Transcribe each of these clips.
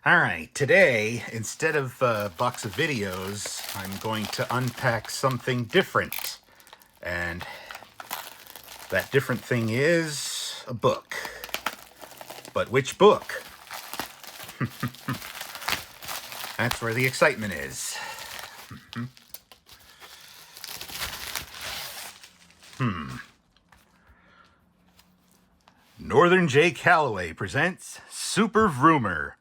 All right, today, instead of a box of videos, I'm going to unpack something different. And that different thing is a book. But which book? That's where the excitement is. Northern J. Calloway presents Super Vroomer.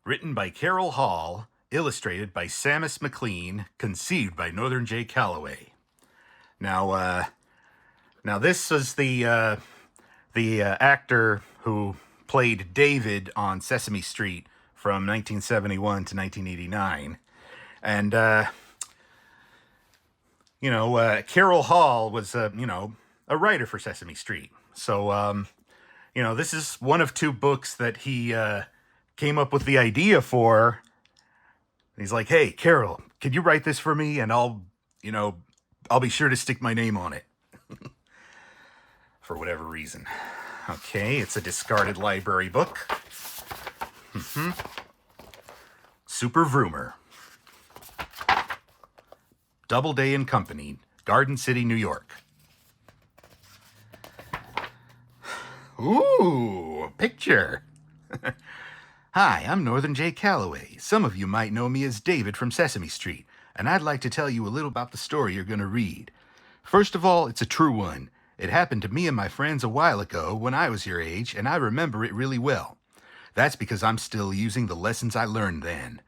Written by Carol Hall, illustrated by Samus McLean, conceived by Northern J. Calloway. Now this is the actor who played David on Sesame Street from 1971 to 1989, and Carol Hall was a writer for Sesame Street. So this is one of two books that he came up with the idea for. He's like, "Hey, Carol, could you write this for me? And I'll be sure to stick my name on it." For whatever reason. Okay, it's a discarded library book. Super Vroomer. Doubleday and Company, Garden City, New York. Ooh, a picture. Hi, I'm Northern J. Calloway. Some of you might know me as David from Sesame Street, and I'd like to tell you a little about the story you're going to read. First of all, it's a true one. It happened to me and my friends a while ago when I was your age, and I remember it really well. That's because I'm still using the lessons I learned then.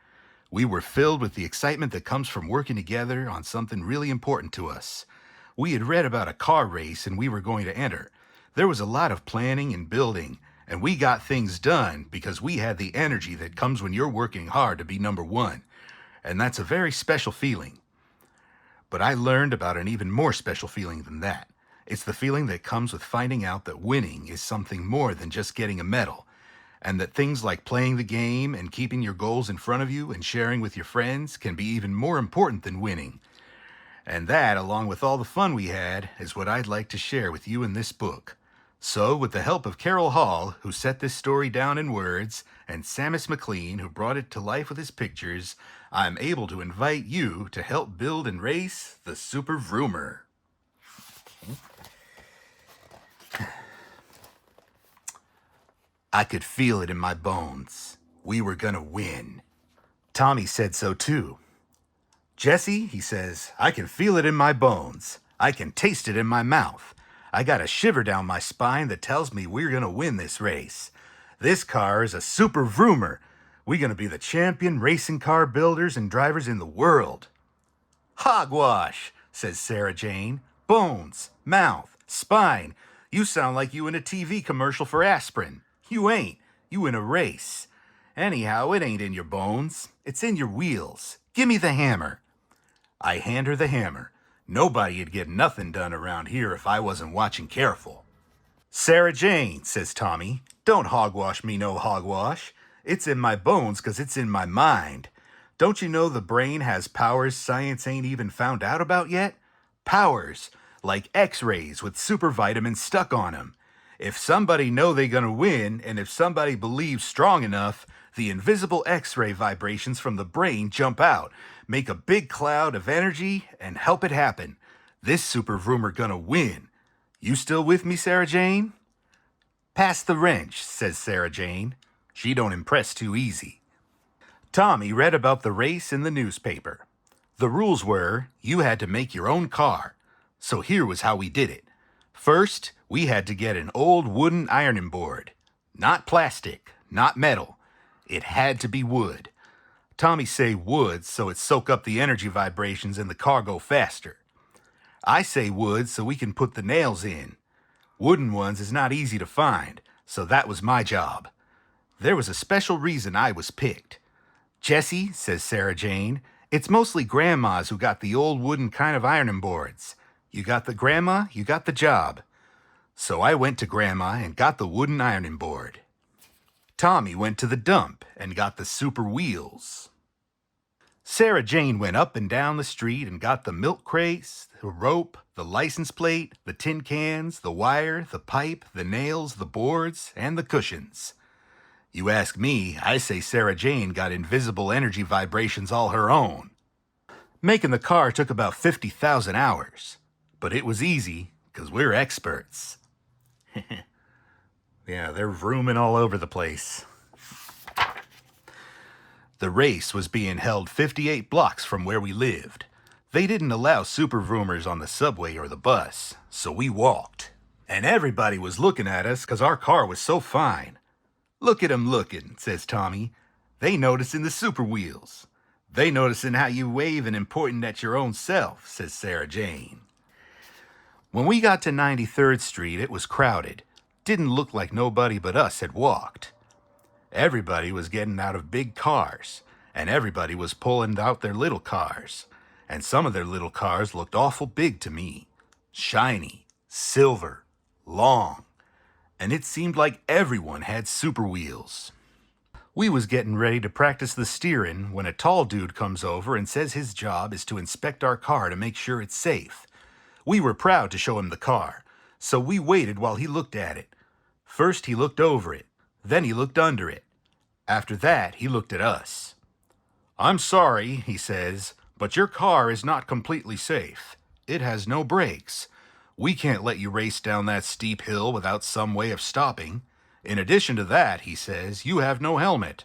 We were filled with the excitement that comes from working together on something really important to us. We had read about a car race and we were going to enter. There was a lot of planning and building, and we got things done because we had the energy that comes when you're working hard to be number one. And that's a very special feeling. But I learned about an even more special feeling than that. It's the feeling that comes with finding out that winning is something more than just getting a medal, and that things like playing the game and keeping your goals in front of you and sharing with your friends can be even more important than winning. And that, along with all the fun we had, is what I'd like to share with you in this book. So, with the help of Carol Hall, who set this story down in words, and Samus McLean, who brought it to life with his pictures, I'm able to invite you to help build and race the Super Vroomer. I could feel it in my bones. We were gonna win. Tommy said so too. Jesse, he says, I can feel it in my bones. I can taste it in my mouth. I got a shiver down my spine that tells me we're gonna win this race. This car is a Super Vroomer. We're gonna be the champion racing car builders and drivers in the world. Hogwash, says Sarah Jane. Bones, mouth, spine. You sound like you in a TV commercial for aspirin. You ain't. You in a race. Anyhow, it ain't in your bones. It's in your wheels. Give me the hammer. I hand her the hammer. Nobody'd get nothing done around here if I wasn't watching careful. Sarah Jane, says Tommy, don't hogwash me no hogwash. It's in my bones 'cause it's in my mind. Don't you know the brain has powers science ain't even found out about yet? Powers, like X-rays with super vitamins stuck on 'em. If somebody know they gonna win, and if somebody believes strong enough, the invisible X-ray vibrations from the brain jump out, make a big cloud of energy, and help it happen. This Super Vroomer gonna win. You still with me, Sarah Jane? Pass the wrench, says Sarah Jane. She don't impress too easy. Tommy read about the race in the newspaper. The rules were, you had to make your own car. So here was how we did it. First, we had to get an old wooden ironing board. Not plastic, not metal. It had to be wood. Tommy say wood so it soak up the energy vibrations and the car go faster. I say wood so we can put the nails in. Wooden ones is not easy to find, so that was my job. There was a special reason I was picked. Jessie, says Sarah Jane, it's mostly grandmas who got the old wooden kind of ironing boards. You got the grandma, you got the job. So I went to Grandma and got the wooden ironing board. Tommy went to the dump and got the super wheels. Sarah Jane went up and down the street and got the milk crates, the rope, the license plate, the tin cans, the wire, the pipe, the nails, the boards, and the cushions. You ask me, I say Sarah Jane got invisible energy vibrations all her own. Making the car took about 50,000 hours, but it was easy, 'cause we're experts. Yeah, they're vrooming all over the place. The race was being held 58 blocks from where we lived. They didn't allow super vroomers on the subway or the bus, so we walked. And everybody was looking at us 'cause our car was so fine. Look at 'em looking, says Tommy. They noticing the super wheels. They noticing how you waving and pointing at your own self, says Sarah Jane. When we got to 93rd Street, it was crowded. Didn't look like nobody but us had walked. Everybody was getting out of big cars, and everybody was pulling out their little cars. And some of their little cars looked awful big to me. Shiny, silver, long. And it seemed like everyone had super wheels. We was getting ready to practice the steering when a tall dude comes over and says his job is to inspect our car to make sure it's safe. We were proud to show him the car, so we waited while he looked at it. First he looked over it, then he looked under it. After that, he looked at us. I'm sorry, he says, but your car is not completely safe. It has no brakes. We can't let you race down that steep hill without some way of stopping. In addition to that, he says, you have no helmet.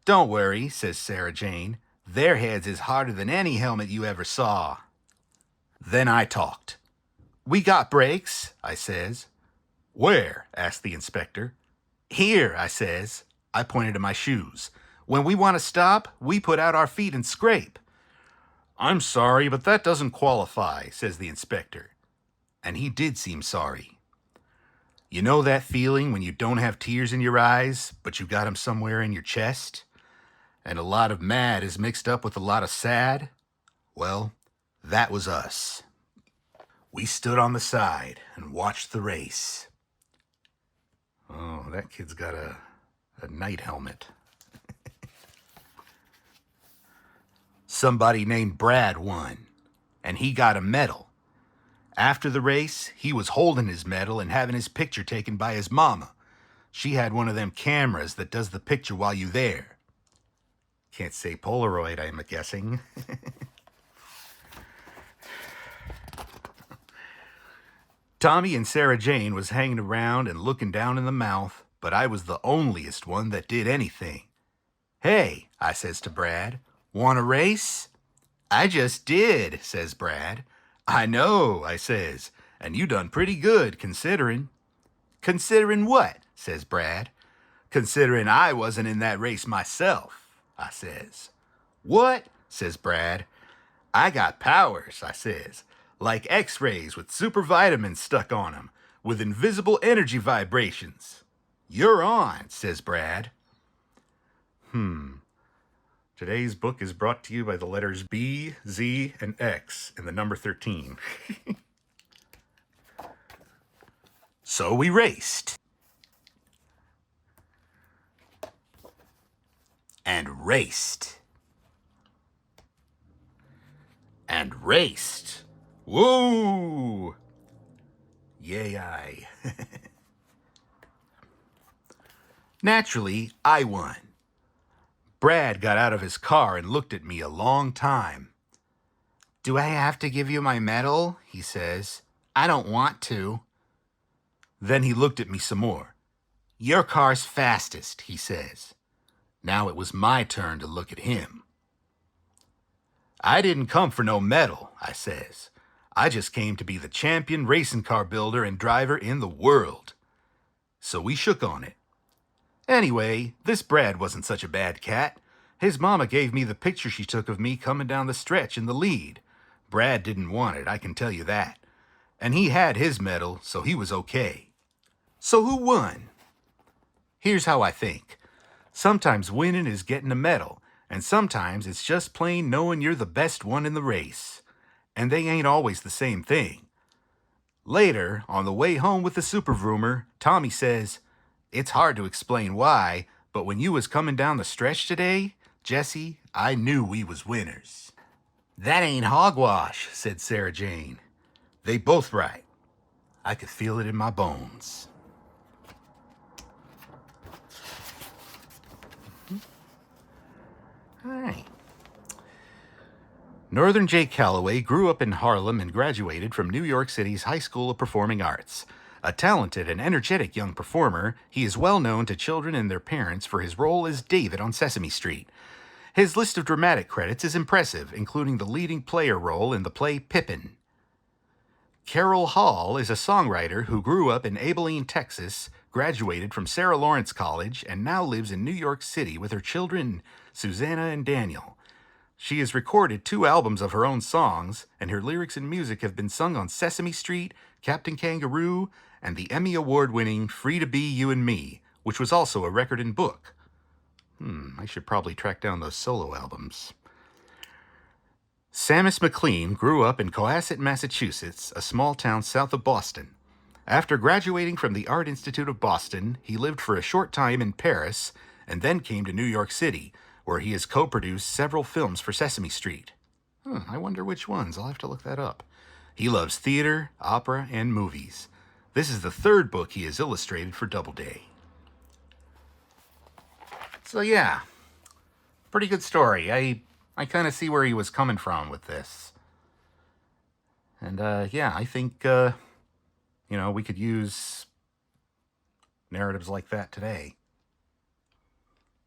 Don't worry, says Sarah Jane. Their heads is harder than any helmet you ever saw. Then I talked. We got brakes, I says. Where? asked the inspector. Here, I says. I pointed to my shoes. When we want to stop, we put out our feet and scrape. I'm sorry, but that doesn't qualify, says the inspector. And he did seem sorry. You know that feeling when you don't have tears in your eyes, but you got them somewhere in your chest? And a lot of mad is mixed up with a lot of sad? Well, that was us. We stood on the side and watched the race. Oh, that kid's got a night helmet. Somebody named Brad won, and he got a medal. After the race, he was holding his medal and having his picture taken by his mama. She had one of them cameras that does the picture while you there. Can't say Polaroid, I'm guessing. Tommy and Sarah Jane was hanging around and looking down in the mouth, but I was the onlyest one that did anything. Hey, I says to Brad, want a race? I just did, says Brad. I know, I says, and you done pretty good considering. Considering what? Says Brad. Considering I wasn't in that race myself, I says. What? Says Brad. I got powers, I says, like X-rays with super vitamins stuck on 'em, with invisible energy vibrations. You're on, says Brad. Today's book is brought to you by the letters B, Z, and X, and the number 13. So we raced. And raced. And raced. Woo! Yay, I. Naturally, I won. Brad got out of his car and looked at me a long time. Do I have to give you my medal? He says. I don't want to. Then he looked at me some more. Your car's fastest, he says. Now it was my turn to look at him. I didn't come for no medal, I says. I just came to be the champion racing car builder and driver in the world. So we shook on it. Anyway, this Brad wasn't such a bad cat. His mama gave me the picture she took of me coming down the stretch in the lead. Brad didn't want it, I can tell you that. And he had his medal, so he was okay. So who won? Here's how I think. Sometimes winning is getting a medal, and sometimes it's just plain knowing you're the best one in the race. And they ain't always the same thing. Later, on the way home with the super Vroomer, Tommy says, it's hard to explain why, but when you was coming down the stretch today, Jesse, I knew we was winners. That ain't hogwash, said Sarah Jane. They both right. I could feel it in my bones. All right. Northern Jake Calloway grew up in Harlem and graduated from New York City's High School of Performing Arts. A talented and energetic young performer, he is well known to children and their parents for his role as David on Sesame Street. His list of dramatic credits is impressive, including the leading player role in the play Pippin. Carol Hall is a songwriter who grew up in Abilene, Texas, graduated from Sarah Lawrence College, and now lives in New York City with her children, Susanna and Daniel. She has recorded 2 albums of her own songs, and her lyrics and music have been sung on Sesame Street, Captain Kangaroo, and the Emmy Award-winning Free to Be You and Me, which was also a record and book. I should probably track down those solo albums. Samus McLean grew up in Cohasset, Massachusetts, a small town south of Boston. After graduating from the Art Institute of Boston, he lived for a short time in Paris and then came to New York City, where he has co-produced several films for Sesame Street. I wonder which ones. I'll have to look that up. He loves theater, opera, and movies. This is the 3rd book he has illustrated for Doubleday. So yeah, pretty good story. I kind of see where he was coming from with this. And yeah, I think, we could use narratives like that today.